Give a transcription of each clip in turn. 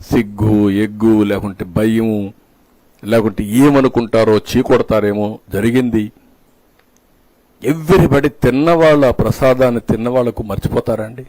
సిగ్గు ఎగ్గు లేకుంటే భయము లేకుంటే ఏమనుకుంటారో చీకొడతారేమో జరిగింది. ఎవ్రీబడి తిన్నవాళ్ళు ఆ ప్రసాదాన్ని తిన్నవాళ్లకు మర్చిపోతారండి.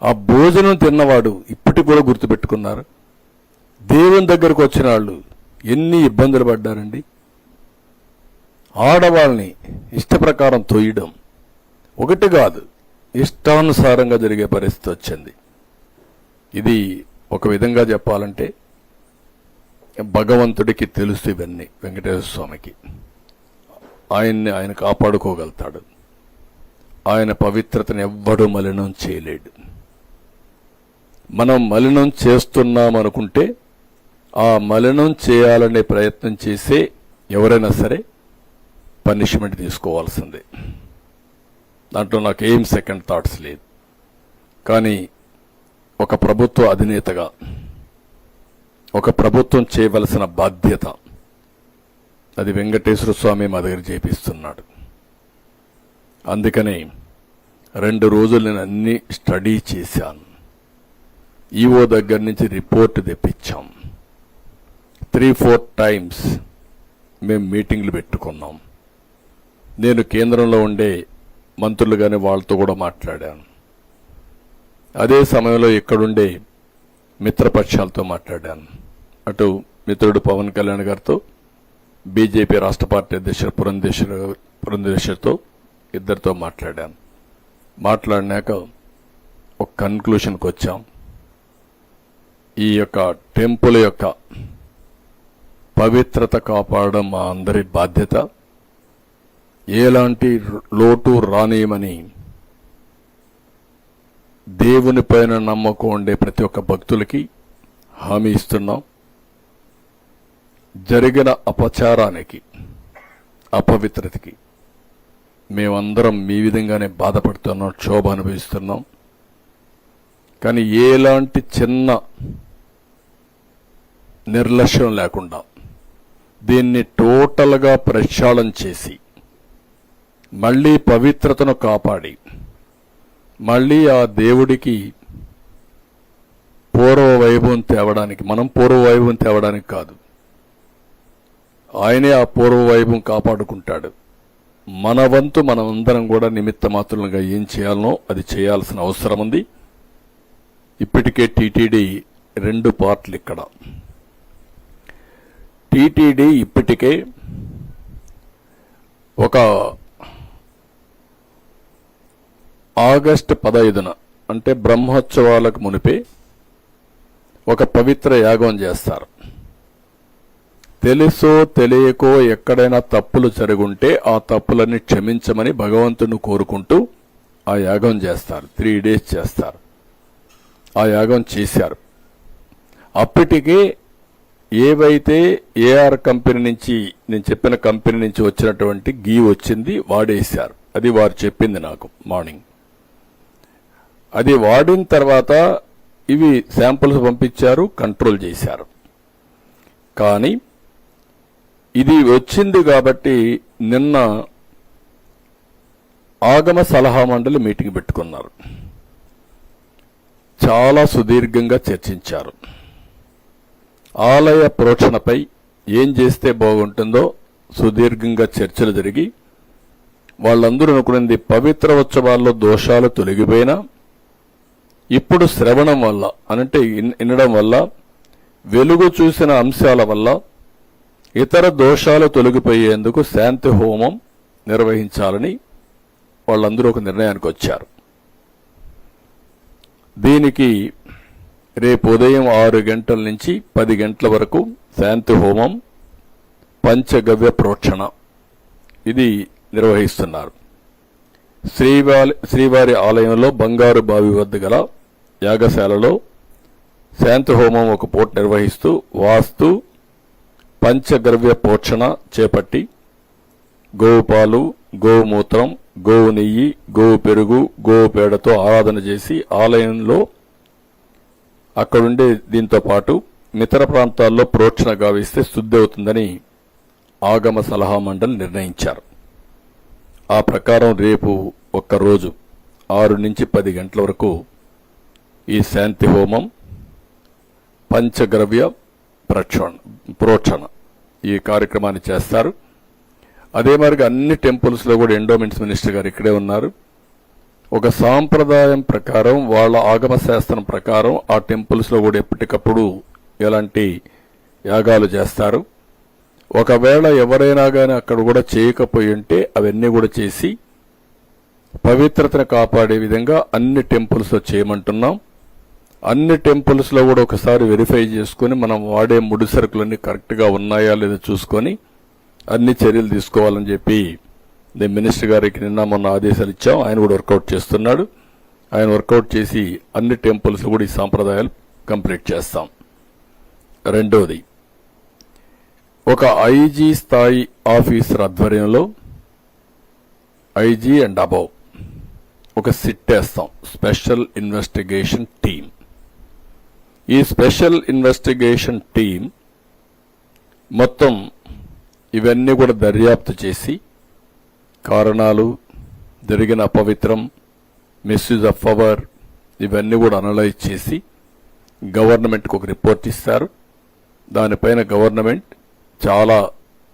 ఆ భోజనం తిన్నవాడు ఇప్పటికి కూడా గుర్తుపెట్టుకున్నారు. దేవుని దగ్గరకు వచ్చిన వాళ్ళు ఎన్ని ఇబ్బందులు పడ్డారండి. ఆడవాళ్ళని ఇష్టప్రకారం తోయడం ఒకటి కాదు, ఇష్టానుసారంగా జరిగే పరిస్థితి వచ్చింది. ఇది ఒక విధంగా చెప్పాలంటే భగవంతుడికి తెలుసు ఇవన్నీ. వెంకటేశ్వర స్వామికి ఆయన కాపాడుకోగలుగుతాడు. ఆయన పవిత్రతను ఎవ్వడూ మలినం చేయలేడు. మనం మలినం చేస్తున్నామనుకుంటే ఆ మలినం చేయాలనే ప్రయత్నం చేసే ఎవరైనా సరే పనిష్మెంట్ తీసుకోవాల్సిందే. దాంట్లో నాకు ఏం సెకండ్ థాట్స్ లేదు. కానీ ఒక ప్రభుత్వ అధినేతగా ఒక ప్రభుత్వం చేయవలసిన బాధ్యత అది వెంకటేశ్వర స్వామి మా దగ్గర చేపిస్తున్నాడు. అందుకనే 2 రోజులు నేను అన్ని స్టడీ చేశాను. ఈఓ దగ్గర నుంచి రిపోర్ట్ తెప్పించాం. 3-4 టైమ్స్ మేము మీటింగ్లు పెట్టుకున్నాం. నేను కేంద్రంలో ఉండే మంత్రులు కానీ వాళ్ళతో కూడా మాట్లాడాను. అదే సమయంలో ఇక్కడుండే మిత్రపక్షాలతో మాట్లాడాను. అటు మిత్రుడు పవన్ కళ్యాణ్ గారితో, బీజేపీ రాష్ట్ర పార్టీ అధ్యక్షుడు పురంధేశ్వరితో ఇద్దరితో మాట్లాడాను. మాట్లాడినాక ఒక కన్క్లూషన్కి వచ్చాం. ఈ యొక్క టెంపుల్ యొక్క పవిత్రత కాపాడడం మా అందరి బాధ్యత. ఎలాంటి లోటు రానియమని దేవుని పైన నమ్మకం ఉండే ప్రతి ఒక్క భక్తులకి హామీ ఇస్తున్నాం. జరిగిన అపచారానికి, అపవిత్రతకి మేమందరం మీ విధంగానే బాధపడుతున్నాం, క్షోభ అనుభవిస్తున్నాం. కానీ ఎలాంటి చిన్న నిర్లక్ష్యం లేకుండా దీన్ని టోటల్గా ప్రక్షాళన చేసి మళ్లీ పవిత్రతను కాపాడి మళ్లీ ఆ దేవుడికి పూర్వ వైభవం తేవడానికి, మనం పూర్వ వైభవం తేవడానికి కాదు, ఆయనే ఆ పూర్వ వైభవం కాపాడుకుంటాడు. మన వంతు మనమందరం కూడా నిమిత్త మాత్రులుగా ఏం చేయాలనో అది చేయాల్సిన అవసరం ఉంది. ఇప్పటికే టీటీడీ 2 పార్ట్లు ఇక్కడ. టీటీడీ ఇప్పటికే ఒక ఆగస్టు 15న అంటే బ్రహ్మోత్సవాలకు మునిపే ఒక పవిత్ర యాగం చేస్తారు. తెలుసో తెలియకో ఎక్కడైనా తప్పులు జరుగుంటే ఆ తప్పులన్నీ క్షమించమని భగవంతుని కోరుకుంటూ ఆ యాగం చేస్తారు. 3 days చేస్తారు. ఆ యాగం చేశారు. అప్పటికే ఏవైతే ఏఆర్ కంపెనీ నుంచి, నేను చెప్పిన కంపెనీ నుంచి వచ్చినటువంటి గీ వచ్చింది, వాడేశారు. అది వారు చెప్పింది నాకు మార్నింగ్. అది వాడిన తర్వాత ఇవి శాంపుల్స్ పంపించారు, కంట్రోల్ చేశారు. కానీ ఇది వచ్చింది కాబట్టి నిన్న ఆగమ సలహా మండలి మీటింగ్ పెట్టుకున్నారు. చాలా సుదీర్ఘంగా చర్చించారు. ఆలయ ప్రోక్షణపై ఏం చేస్తే బాగుంటుందో సుదీర్ఘంగా చర్చలు జరిగి వాళ్ళందరూ అనుకున్నది పవిత్ర ఉత్సవాల్లో దోషాలు తొలగిపోయినా ఇప్పుడు శ్రవణం వల్ల, అనంటే వినడం వల్ల, వెలుగు చూసిన అంశాల వల్ల ఇతర దోషాలు తొలగిపోయేందుకు శాంతి హోమం నిర్వహించాలని వాళ్ళందరూ ఒక నిర్ణయానికి వచ్చారు. దీనికి రేపు ఉదయం 6 గంటల నుంచి 10 గంటల వరకు శాంతి హోమం, పంచగవ్య ప్రోక్షణ ఇది నిర్వహిస్తున్నారు. శ్రీవారి ఆలయంలో బంగారు బావి వద్ద గల యాగశాలలో శాంతి హోమం ఒక పూట నిర్వహిస్తూ వాస్తు పంచగవ్య పోషణ చేపట్టి గోవు పాలు, గోమూత్రం, గోవు నెయ్యి, గోవు పెరుగు, గోవు పేడతో ఆరాధన చేసి ఆలయంలో అక్కడుండే దీంతో పాటు ఇతర ప్రాంతాల్లో ప్రోక్షణ గావిస్తే శుద్ధి అవుతుందని ఆగమ సలహా మండలి నిర్ణయించారు. ఆ ప్రకారం రేపు ఒక్కరోజు 6 నుంచి 10 గంటల వరకు ఈ శాంతి హోమం, పంచగవ్య ప్రోక్షణ ఈ కార్యక్రమాన్ని చేస్తారు. అదే మరిగా అన్ని టెంపుల్స్ లో కూడా ఎండోమెంట్స్ మినిస్టర్ గారు ఇక్కడే ఉన్నారు. ఒక సాంప్రదాయం ప్రకారం వాళ్ళ ఆగమ శాస్త్రం ప్రకారం ఆ టెంపుల్స్ లో కూడా ఎప్పటికప్పుడు ఎలాంటి యాగాలు చేస్తారు. ఒకవేళ ఎవరైనా గాని అక్కడ కూడా చేయకపోయి ఉంటే అవన్నీ కూడా చేసి పవిత్రతను కాపాడే విధంగా అన్ని టెంపుల్స్ లో చేయమంటున్నాం. అన్ని టెంపుల్స్ లో కూడా ఒకసారి వెరిఫై చేసుకుని మనం వాడే ముడి సరుకులన్నీ కరెక్ట్ గా ఉన్నాయా లేదా చూసుకొని అన్ని చర్యలు తీసుకోవాలని చెప్పి మినిస్టర్ గారికి నిన్న మొన్న ఆదేశాలు ఇచ్చాం. ఆయన కూడా వర్కౌట్ చేస్తున్నాడు. ఆయన వర్కౌట్ చేసి అన్ని టెంపుల్స్ కూడా ఈ సాంప్రదాయాలు కంప్లీట్ చేస్తాం. రెండోది, ఒక ఐజీ స్థాయి ఆఫీసర్ ఆధ్వర్యంలో ఐజీ అండ్ అబౌవ్ ఒక సిట్ వేస్తాం, స్పెషల్ ఇన్వెస్టిగేషన్ టీం. ఈ స్పెషల్ ఇన్వెస్టిగేషన్ టీం మొత్తం ఇవన్నీ కూడా దర్యాప్తు చేసి కారణాలు, జరిగిన అపవిత్రం, మిస్యూజ్ ఆఫ్ పవర్ ఇవన్నీ కూడా అనలైజ్ చేసి గవర్నమెంట్కి ఒక రిపోర్ట్ ఇస్తారు. దానిపైన గవర్నమెంట్ చాలా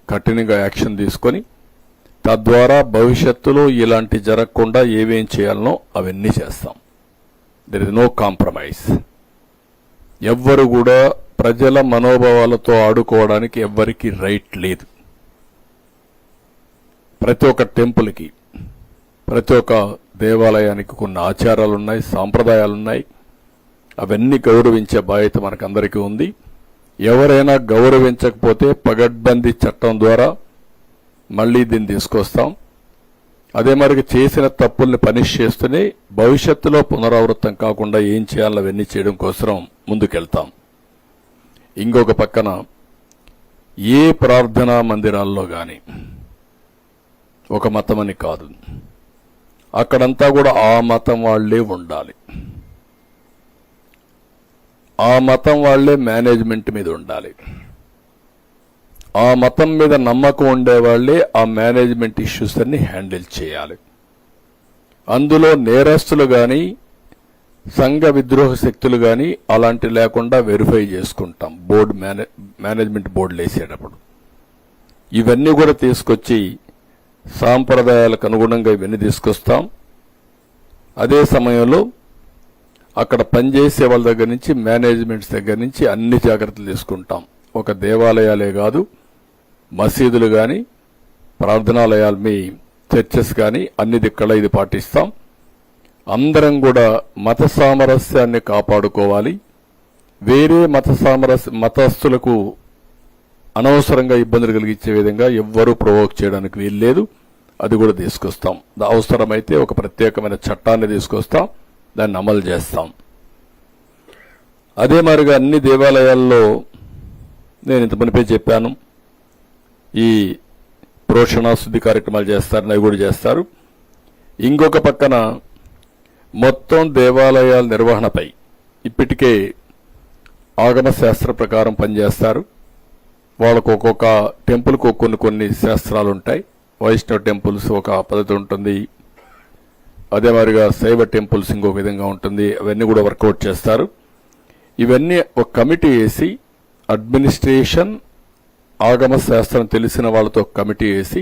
కఠినంగా యాక్షన్ తీసుకొని తద్వారా భవిష్యత్తులో ఇలాంటి జరగకుండా ఏమేం చేయాలనో అవన్నీ చేస్తాం. There is no compromise. ఎవ్వరు కూడా ప్రజల మనోభావాలతో ఆడుకోవడానికి ఎవ్వరికి రైట్ లేదు. ప్రతి ఒక్క టెంపుల్కి, ప్రతి ఒక్క దేవాలయానికి కొన్ని ఆచారాలున్నాయి, సాంప్రదాయాలున్నాయి. అవన్నీ గౌరవించే బాధ్యత మనకందరికీ ఉంది. ఎవరైనా గౌరవించకపోతే పగడ్బందీ చట్టం ద్వారా మళ్లీ దీన్ని తీసుకొస్తాం. అదే మరికి చేసిన తప్పుల్ని పనిష్ చేస్తూనే భవిష్యత్తులో పునరావృతం కాకుండా ఏం చేయాలో అవన్నీ చేయడం కోసం ముందుకెళ్తాం. ఇంకొక పక్కన ఏ ప్రార్థనా మందిరాల్లో గాని ఒక మతమని కాదు, అక్కడంతా కూడా ఆ మతం వాళ్లే ఉండాలి. ఆ మతం వాళ్లే మేనేజ్మెంట్ మీద ఉండాలి. ఆ మతం మీద నమ్మకం ఉండేవాళ్లే ఆ మేనేజ్మెంట్ ఇష్యూస్ అన్ని హ్యాండిల్ చేయాలి. అందులో నేరస్తులు గాని, సంఘ విద్రోహ శక్తులు గాని అలాంటి లేకుండా వెరిఫై చేసుకుంటాం బోర్డు మేనేజ్మెంట్ బోర్డులు వేసేటప్పుడు. ఇవన్నీ కూడా తీసుకొచ్చి సాంప్రదాయాలకు అనుగుణంగా ఇవన్నీ తీసుకొస్తాం. అదే సమయంలో అక్కడ పనిచేసే వాళ్ళ దగ్గర నుంచి, మేనేజ్మెంట్స్ దగ్గర నుంచి అన్ని జాగ్రత్తలు తీసుకుంటాం. ఒక దేవాలయాలే కాదు, మసీదులు గాని, ప్రార్థనాలయాలు, మీ చర్చెస్ గాని అన్ని దిక్కల ఇది పాటిస్తాం. అందరం కూడా మత సామరస్యాన్ని కాపాడుకోవాలి. వేరే మతస్థులకు అనవసరంగా ఇబ్బందులు కలిగించే విధంగా ఎవ్వరూ ప్రొవోక్ చేయడానికి వీల్లేదు. అది కూడా తీసుకొస్తాం. అవసరమైతే ఒక ప్రత్యేకమైన చట్టాన్ని తీసుకొస్తాం, దాన్ని అమలు చేస్తాం. అదే మరిగా అన్ని దేవాలయాల్లో నేను ఇంత మునిపే చెప్పాను, ఈ ప్రోక్షణ శుద్ధి కార్యక్రమాలు చేస్తారని అవి కూడా చేస్తారు. ఇంకొక పక్కన మొత్తం దేవాలయాల నిర్వహణపై ఇప్పటికే ఆగమ శాస్త్ర ప్రకారం పనిచేస్తారు. వాళ్ళకు ఒక్కొక్క టెంపుల్కు కొన్ని శాస్త్రాలు ఉంటాయి. వైష్ణవ టెంపుల్స్ ఒక పద్ధతి ఉంటుంది, అదే మాదిరిగా శైవ టెంపుల్స్ ఇంకొక విధంగా ఉంటుంది. అవన్నీ కూడా వర్కౌట్ చేస్తారు. ఇవన్నీ ఒక కమిటీ వేసి, అడ్మినిస్ట్రేషన్, ఆగమ శాస్త్రం తెలిసిన వాళ్ళతో కమిటీ వేసి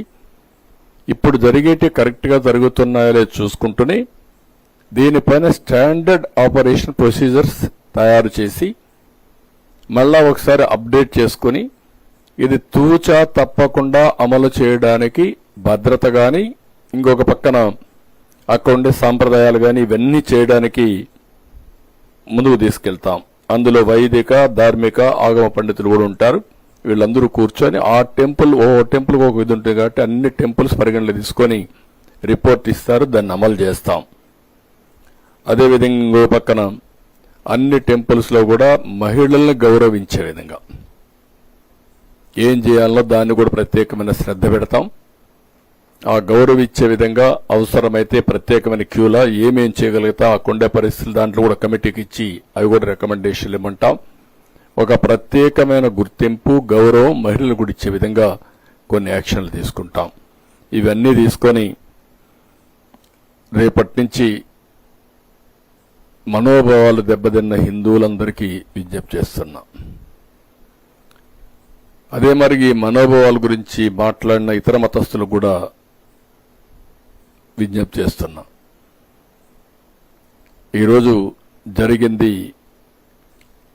ఇప్పుడు జరిగేటి కరెక్ట్ గా జరుగుతున్నాయో లేదో చూసుకుంటూనే దీనిపైన స్టాండర్డ్ ఆపరేషన్ ప్రొసీజర్స్ తయారు చేసి మళ్ళా ఒకసారి అప్డేట్ చేసుకుని ఇది తూచా తప్పకుండా అమలు చేయడానికి భద్రత గాని, ఇంకొక పక్కన అక్కడ ఉండే సాంప్రదాయాలు గాని ఇవన్నీ చేయడానికి ముందుకు తీసుకెళ్తాం. అందులో వైదిక, ధార్మిక, ఆగమ పండితులు కూడా ఉంటారు. వీళ్ళందరూ కూర్చొని ఆ టెంపుల్ టెంపుల్కి ఒక ఇది ఉంటుంది కాబట్టి అన్ని టెంపుల్స్ పరిగణలో తీసుకొని రిపోర్ట్ ఇస్తారు, దాన్ని అమలు చేస్తాం. అదేవిధంగా ఇంకో పక్కన అన్ని టెంపుల్స్ లో కూడా మహిళల్ని గౌరవించే విధంగా ఏం చేయాలో దాన్ని కూడా ప్రత్యేకమైన శ్రద్ధ పెడతాం. ఆ గౌరవించే విధంగా అవసరమైతే ప్రత్యేకమైన క్యూలా ఏమేం చేయగలుగుతా ఆ కొండే పరిస్థితులు దాంట్లో కూడా కమిటీకి ఇచ్చి అవి కూడా రికమెండేషన్లు ఇవ్వమంటాం. ఒక ప్రత్యేకమైన గుర్తింపు, గౌరవం మహిళలు కూడా ఇచ్చే విధంగా కొన్ని యాక్షన్లు తీసుకుంటాం. ఇవన్నీ తీసుకొని రేపటి నుంచి మనోభావాలు దెబ్బతిన్న హిందువులందరికీ విజ్ఞప్తి చేస్తున్నా. అదే మరి ఈ మనోభావాల గురించి మాట్లాడిన ఇతర మతస్థులకు కూడా విజ్ఞప్తి చేస్తున్నా. ఈరోజు జరిగింది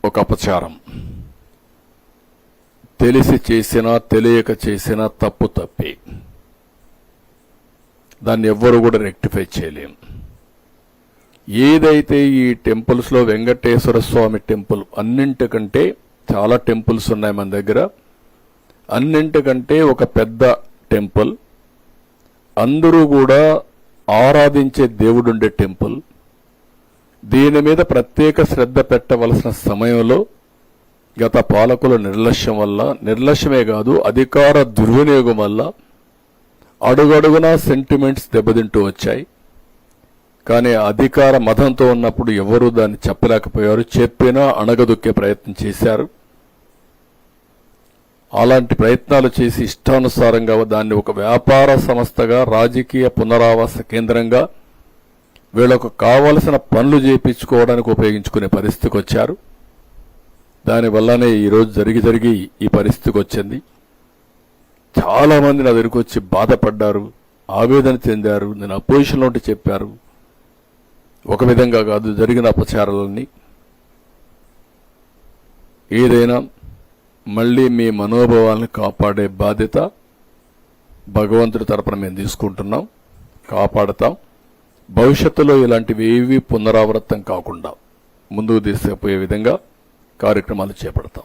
ఒక అపచారం. తెలిసి చేసినా తెలియక చేసినా తప్పు తప్పే. దాన్ని ఎవ్వరు కూడా రెక్టిఫై చేయలేం. ఏదైతే ఈ టెంపుల్స్ లో వెంకటేశ్వర స్వామి టెంపుల్ అన్నింటికంటే, చాలా టెంపుల్స్ ఉన్నాయి మన దగ్గర, అన్నింటికంటే ఒక పెద్ద టెంపుల్, అందరూ కూడా ఆరాధించే దేవుడుండే టెంపుల్, దీని మీద ప్రత్యేక శ్రద్ధ పెట్టవలసిన సమయంలో గత పాలకుల నిర్లక్ష్యం వల్ల, నిర్లక్ష్యమే కాదు అధికార దుర్వినియోగం వల్ల అడుగడుగునా సెంటిమెంట్స్ దెబ్బతింటూ వచ్చాయి. కానీ అధికార మతంతో ఉన్నప్పుడు ఎవరూ దాన్ని చెప్పలేకపోయారు. చెప్పినా అణగదొక్కే ప్రయత్నం చేశారు. అలాంటి ప్రయత్నాలు చేసి ఇష్టానుసారంగా దాన్ని ఒక వ్యాపార సంస్థగా, రాజకీయ పునరావాస కేంద్రంగా వీళ్లకు కావలసిన పనులు చేయించుకోవడానికి ఉపయోగించుకునే పరిస్థితికి వచ్చారు. దానివల్లనే ఈరోజు జరిగి ఈ పరిస్థితికి వచ్చింది. చాలా మంది నా దగ్గరికి వచ్చి బాధపడ్డారు, ఆవేదన చెందారు. నేను అపోజిషన్లో ఉంటే చెప్పారు. ఒక విధంగా కాదు జరిగిన అపచారాలన్నీ. ఏదైనా మళ్లీ మీ మనోభావాలను కాపాడే బాధ్యత భగవంతుడి తరపున మేము తీసుకుంటున్నాం, కాపాడతాం. భవిష్యత్తులో ఇలాంటివి ఏవి పునరావృతం కాకుండా ముందుకు తీసుకుపోయే విధంగా కార్యక్రమాలు చేపడతాం.